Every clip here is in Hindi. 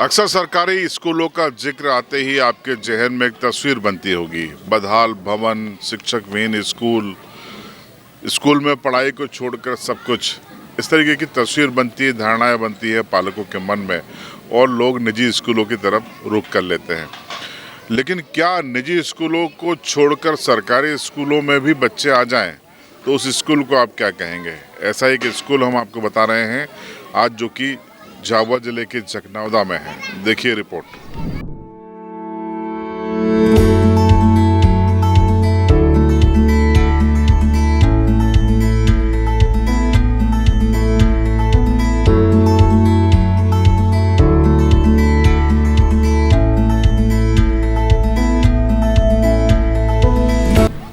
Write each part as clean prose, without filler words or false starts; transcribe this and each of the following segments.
अक्सर सरकारी स्कूलों का जिक्र आते ही आपके जहन में एक तस्वीर बनती होगी। बदहाल भवन, शिक्षक विहीन स्कूल, स्कूल में पढ़ाई को छोड़कर सब कुछ, इस तरीके की तस्वीर बनती है, धारणाएं बनती है पालकों के मन में और लोग निजी स्कूलों की तरफ रुख कर लेते हैं। लेकिन क्या निजी स्कूलों को छोड़कर सरकारी स्कूलों में भी बच्चे आ जाएं तो उस स्कूल को आप क्या कहेंगे? ऐसा एक स्कूल हम आपको बता रहे हैं आज, जो कि झाबुआ जिले के जखनौदा में है। देखिए रिपोर्ट।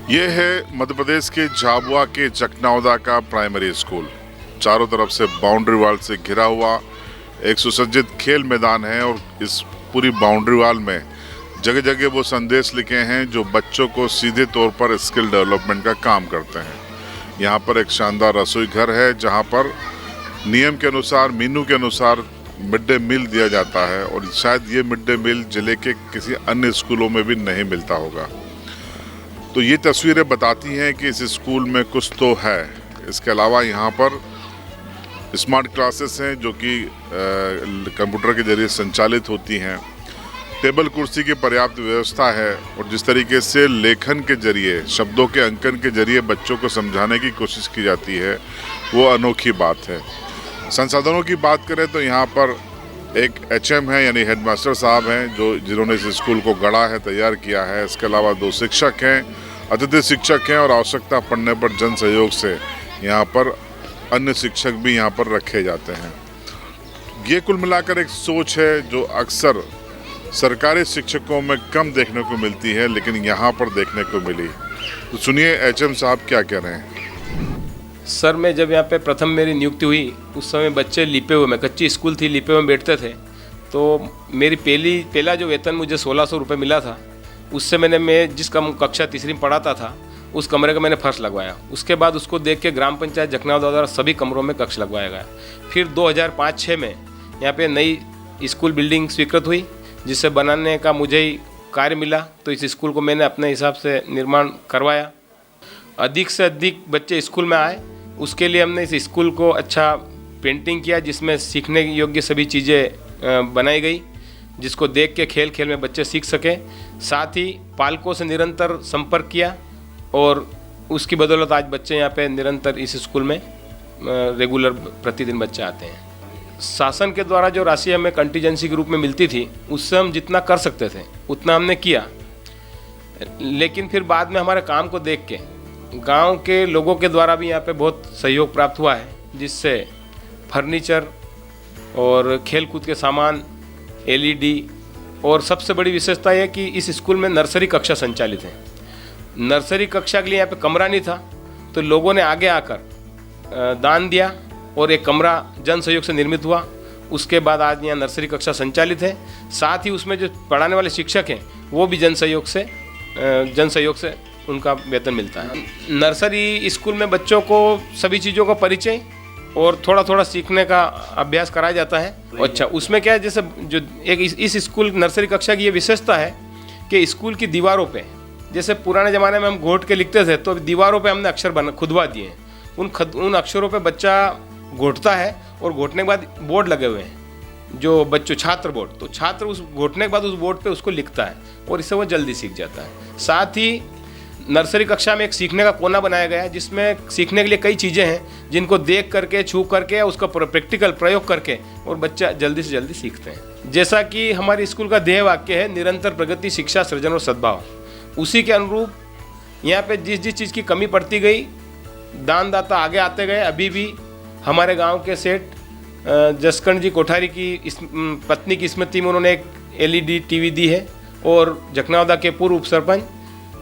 ये है मध्य प्रदेश के झाबुआ के जखनौदा का प्राइमरी स्कूल। चारों तरफ से बाउंड्री वाल से घिरा हुआ एक सुसज्जित खेल मैदान है और इस पूरी बाउंड्री वाल में जगह जगह वो संदेश लिखे हैं जो बच्चों को सीधे तौर पर स्किल डेवलपमेंट का काम करते हैं। यहाँ पर एक शानदार रसोई घर है जहाँ पर नियम के अनुसार, मेनू के अनुसार मिड डे मील दिया जाता है और शायद ये मिड डे मील जिले के किसी अन्य स्कूलों में भी नहीं मिलता होगा। तो ये तस्वीरें बताती हैं कि इस स्कूल में कुछ तो है। इसके अलावा यहाँ पर स्मार्ट क्लासेस हैं जो कि कंप्यूटर के जरिए संचालित होती हैं। टेबल कुर्सी की पर्याप्त व्यवस्था है और जिस तरीके से लेखन के जरिए, शब्दों के अंकन के जरिए बच्चों को समझाने की कोशिश की जाती है, वो अनोखी बात है। संसाधनों की बात करें तो यहाँ पर एक HM है, यानी हेडमास्टर साहब हैं जिन्होंने इस स्कूल को गढ़ा है, तैयार किया है। इसके अलावा 2 शिक्षक हैं, अतिथि शिक्षक हैं और आवश्यकता पड़ने पर जन सहयोग से यहाँ पर अन्य शिक्षक भी यहाँ पर रखे जाते हैं। ये कुल मिलाकर एक सोच है जो अक्सर सरकारी शिक्षकों में कम देखने को मिलती है, लेकिन यहाँ पर देखने को मिली। तो सुनिए HM साहब क्या कह रहे हैं। सर, मैं जब यहाँ पे प्रथम मेरी नियुक्ति हुई उस समय बच्चे लिपे हुए में, कच्ची स्कूल थी, लिपे हुए में बैठते थे। तो मेरी पहला जो वेतन मुझे 1600 रुपये मिला था, उससे मैं जिस कक्षा तीसरी में पढ़ाता था उस कमरे का मैंने फर्श लगवाया। उसके बाद उसको देख के ग्राम पंचायत जखनौदा द्वारा सभी कमरों में कक्ष लगवाया गया। फिर 2005-06 में यहाँ पे नई स्कूल बिल्डिंग स्वीकृत हुई, जिसे बनाने का मुझे ही कार्य मिला। तो इस स्कूल को मैंने अपने हिसाब से निर्माण करवाया। अधिक से अधिक बच्चे स्कूल में आए, उसके लिए हमने इस स्कूल को अच्छा पेंटिंग किया, जिसमें सीखने योग्य सभी चीज़ें बनाई गई, जिसको देख के खेल खेल में बच्चे सीख सकें। साथ ही पालकों से निरंतर संपर्क किया और उसकी बदौलत आज बच्चे यहाँ पे निरंतर इस स्कूल में रेगुलर प्रतिदिन बच्चे आते हैं। शासन के द्वारा जो राशि हमें कंटीजेंसी के रूप में मिलती थी, उससे हम जितना कर सकते थे उतना हमने किया। लेकिन फिर बाद में हमारे काम को देख के गांव के लोगों के द्वारा भी यहाँ पे बहुत सहयोग प्राप्त हुआ है, जिससे फर्नीचर और खेल कूद के सामान, LED और सबसे बड़ी विशेषता यह कि इस स्कूल में नर्सरी कक्षा संचालित है। नर्सरी कक्षा के लिए यहाँ पे कमरा नहीं था, तो लोगों ने आगे आकर दान दिया और एक कमरा जन सहयोग से निर्मित हुआ। उसके बाद आज यहाँ नर्सरी कक्षा संचालित है। साथ ही उसमें जो पढ़ाने वाले शिक्षक हैं वो भी जन सहयोग से उनका वेतन मिलता है। नर्सरी स्कूल में बच्चों को सभी चीज़ों का परिचय और थोड़ा थोड़ा सीखने का अभ्यास कराया जाता है। अच्छा, उसमें क्या है, जैसे जो एक इस स्कूल नर्सरी कक्षा की ये विशेषता है कि स्कूल की दीवारों पे, जैसे पुराने ज़माने में हम घोट के लिखते थे, तो दीवारों पे हमने अक्षर खुदवा दिए हैं। उन अक्षरों पे बच्चा घोटता है और घोटने के बाद बोर्ड लगे हुए हैं, जो छात्र बोर्ड। तो छात्र उस घोटने के बाद उस बोर्ड पे उसको लिखता है और इससे वो जल्दी सीख जाता है। साथ ही नर्सरी कक्षा में एक सीखने का कोना बनाया गया है, जिसमें सीखने के लिए कई चीज़ें हैं जिनको देख करके, छू करके, उसका प्रैक्टिकल प्रयोग करके और बच्चा जल्दी से जल्दी सीखते हैं। जैसा कि हमारे स्कूल का ध्येय वाक्य है, निरंतर प्रगति, शिक्षा, सृजन और सद्भाव। उसी के अनुरूप यहाँ पे जिस चीज़ की कमी पड़ती गई, दानदाता आगे आते गए। अभी भी हमारे गांव के सेठ जसकंठ जी कोठारी की पत्नी की स्मृति में उन्होंने एक LED TV दी है और जखनौदा के पूर्व उप सरपंच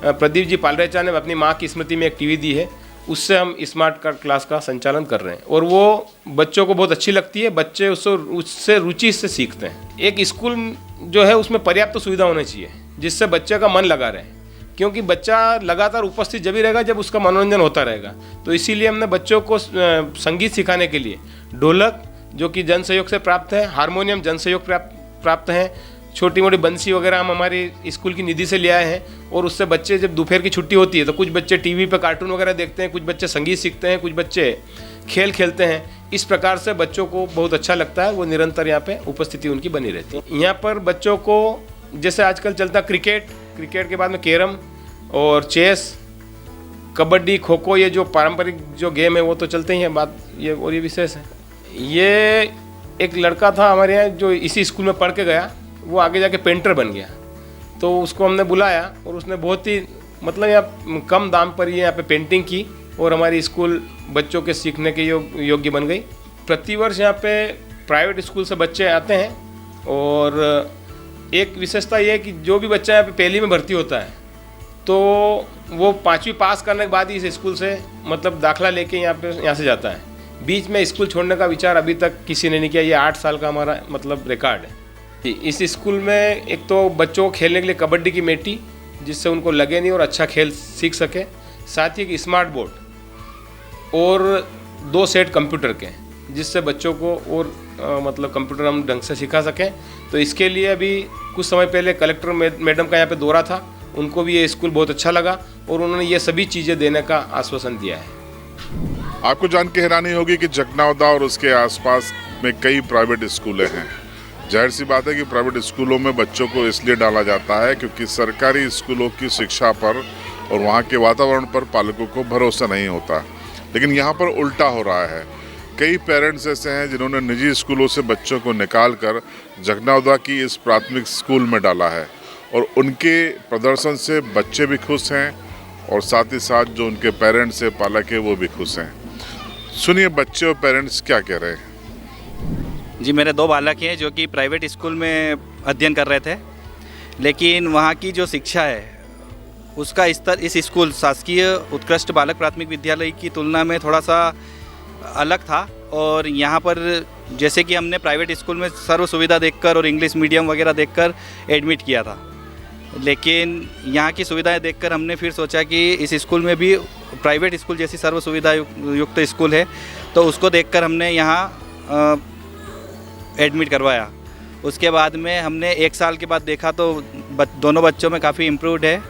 प्रदीप जी पालरेचा ने अपनी माँ की स्मृति में एक TV दी है। उससे हम स्मार्ट क्लास का संचालन कर रहे हैं और वो बच्चों को बहुत अच्छी लगती है। बच्चे उससे रुचि से सीखते हैं। एक स्कूल जो है उसमें पर्याप्त सुविधा होनी चाहिए जिससे बच्चे का मन लगा रहे, क्योंकि बच्चा लगातार उपस्थित जब ही रहेगा जब उसका मनोरंजन होता रहेगा। तो इसीलिए हमने बच्चों को संगीत सिखाने के लिए ढोलक जो कि जन सहयोग से प्राप्त है, हारमोनियम जन सहयोग प्राप्त हैं। छोटी मोटी बंसी वगैरह हम हमारी स्कूल की निधि से ले आए हैं और उससे बच्चे जब दोपहर की छुट्टी होती है तो कुछ बच्चे टीवी पर कार्टून वगैरह देखते हैं, कुछ बच्चे संगीत सीखते हैं, कुछ बच्चे खेल खेलते हैं। इस प्रकार से बच्चों को बहुत अच्छा लगता है, वो निरंतर यहाँ पे उपस्थिति उनकी बनी रहती है। यहाँ पर बच्चों को जैसे आजकल चलता क्रिकेट, क्रिकेट के बाद में कैरम और चेस, कबड्डी, खो खो, ये जो पारंपरिक जो गेम है वो तो चलते ही हैं। बात ये और ये विशेष है, ये एक लड़का था हमारे यहाँ जो इसी स्कूल में पढ़ के गया, वो आगे जाके पेंटर बन गया। तो उसको हमने बुलाया और उसने बहुत ही मतलब यहाँ कम दाम पर ये यहाँ पे पेंटिंग की और हमारी स्कूल बच्चों के सीखने के योग्य बन गई। प्रतिवर्ष यहाँ पे प्राइवेट स्कूल से बच्चे आते हैं और एक विशेषता ये है कि जो भी बच्चा यहाँ पे पहली में भर्ती होता है तो वो 5वीं पास करने के बाद ही इस स्कूल से मतलब दाखला लेके यहाँ से जाता है। बीच में स्कूल छोड़ने का विचार अभी तक किसी ने नहीं किया। ये 8 साल का हमारा मतलब रिकॉर्ड है। इस स्कूल में एक तो बच्चों को खेलने के लिए कबड्डी की मेटी, जिससे उनको लगे नहीं और अच्छा खेल सीख सके, साथ ही एक स्मार्ट बोर्ड और 2 सेट कंप्यूटर के, जिससे बच्चों को और मतलब कंप्यूटर हम ढंग से सिखा सकें। तो इसके लिए अभी कुछ समय पहले कलेक्टर मैडम का यहाँ पे दौरा था, उनको भी ये स्कूल बहुत अच्छा लगा और उन्होंने ये सभी चीज़ें देने का आश्वासन दिया है। आपको जान के हैरानी होगी कि जखनौदा और उसके आसपास में कई प्राइवेट स्कूलें हैं। जाहिर सी बात है कि प्राइवेट स्कूलों में बच्चों को इसलिए डाला जाता है क्योंकि सरकारी स्कूलों की शिक्षा पर और वहाँ के वातावरण पर पालकों को भरोसा नहीं होता। लेकिन यहाँ पर उल्टा हो रहा है। कई पेरेंट्स ऐसे हैं जिन्होंने निजी स्कूलों से बच्चों को निकाल कर जखनौदा की इस प्राथमिक स्कूल में डाला है और उनके प्रदर्शन से बच्चे भी खुश हैं और साथ ही साथ जो उनके पेरेंट्स से पालक है वो भी खुश हैं। सुनिए बच्चे और पेरेंट्स क्या कह रहे हैं। जी, मेरे 2 बालक हैं जो कि प्राइवेट स्कूल में अध्ययन कर रहे थे, लेकिन वहाँ की जो शिक्षा है उसका स्तर इस स्कूल शासकीय उत्कृष्ट बालक प्राथमिक विद्यालय की तुलना में थोड़ा सा अलग था। और यहाँ पर जैसे कि हमने प्राइवेट स्कूल में सर्व सुविधा देखकर और इंग्लिश मीडियम वगैरह देखकर एडमिट किया था, लेकिन यहाँ की सुविधाएं देखकर हमने फिर सोचा कि इस स्कूल में भी प्राइवेट स्कूल जैसी सर्व सुविधा युक्त स्कूल है, तो उसको देखकर हमने यहाँ एडमिट करवाया। उसके बाद में हमने 1 साल के बाद देखा तो दोनों बच्चों में काफ़ी इम्प्रूव्ड है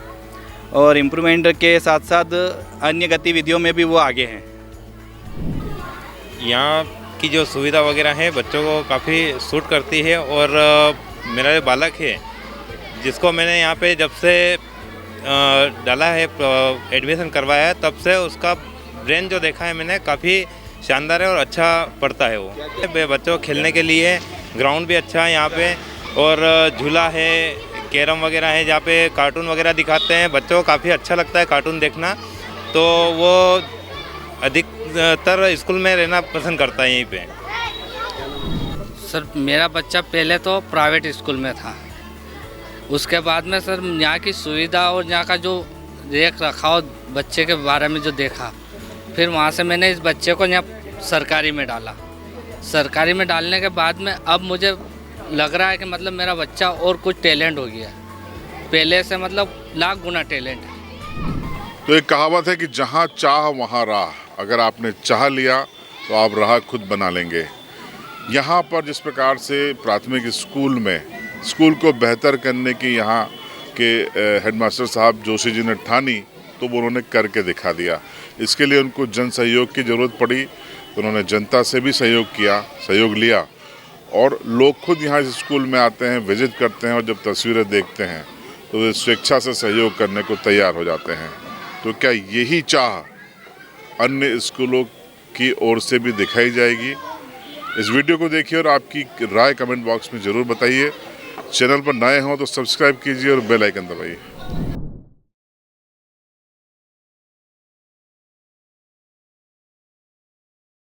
और इम्प्रूवमेंट के साथ साथ अन्य गतिविधियों में भी वो आगे हैं। यहाँ की जो सुविधा वगैरह है बच्चों को काफ़ी सूट करती है और मेरा जो बालक है जिसको मैंने यहाँ पे जब से डाला है, एडमिशन करवाया है, तब से उसका ब्रेन जो देखा है मैंने काफ़ी शानदार है और अच्छा पढ़ता है वो। बच्चों को खेलने के लिए ग्राउंड भी अच्छा है यहाँ पे और झूला है, कैरम वगैरह है जहाँ पे कार्टून वगैरह दिखाते हैं। बच्चों को काफ़ी अच्छा लगता है कार्टून देखना, तो वो अधिकतर स्कूल में रहना पसंद करता है यहीं पे। सर मेरा बच्चा पहले तो प्राइवेट स्कूल में था, उसके बाद में सर यहाँ की सुविधा और यहाँ का जो देख रखाव बच्चे के बारे में जो देखा, फिर वहाँ से मैंने इस बच्चे को यहाँ सरकारी में डाला। सरकारी में डालने के बाद में अब मुझे लग रहा है कि मतलब मेरा बच्चा और कुछ टैलेंट हो गया, पहले से मतलब लाख गुना टैलेंट है। तो एक कहावत है कि जहाँ चाह वहाँ राह। अगर आपने चाह लिया तो आप राह खुद बना लेंगे। यहाँ पर जिस प्रकार से प्राथमिक स्कूल में स्कूल को बेहतर करने की यहाँ के हेडमास्टर साहब जोशी जी ने ठानी, तो वो उन्होंने करके दिखा दिया। इसके लिए उनको जन सहयोग की ज़रूरत पड़ी, तो उन्होंने जनता से भी सहयोग लिया और लोग खुद यहाँ इस स्कूल में आते हैं, विजिट करते हैं और जब तस्वीरें देखते हैं तो वे स्वेच्छा से सहयोग करने को तैयार हो जाते हैं। तो क्या यही चाह अन्य स्कूलों की ओर से भी दिखाई जाएगी? इस वीडियो को देखिए और आपकी राय कमेंट बॉक्स में ज़रूर बताइए। चैनल पर नए हों तो सब्सक्राइब कीजिए और बेल आइकन दबाइए।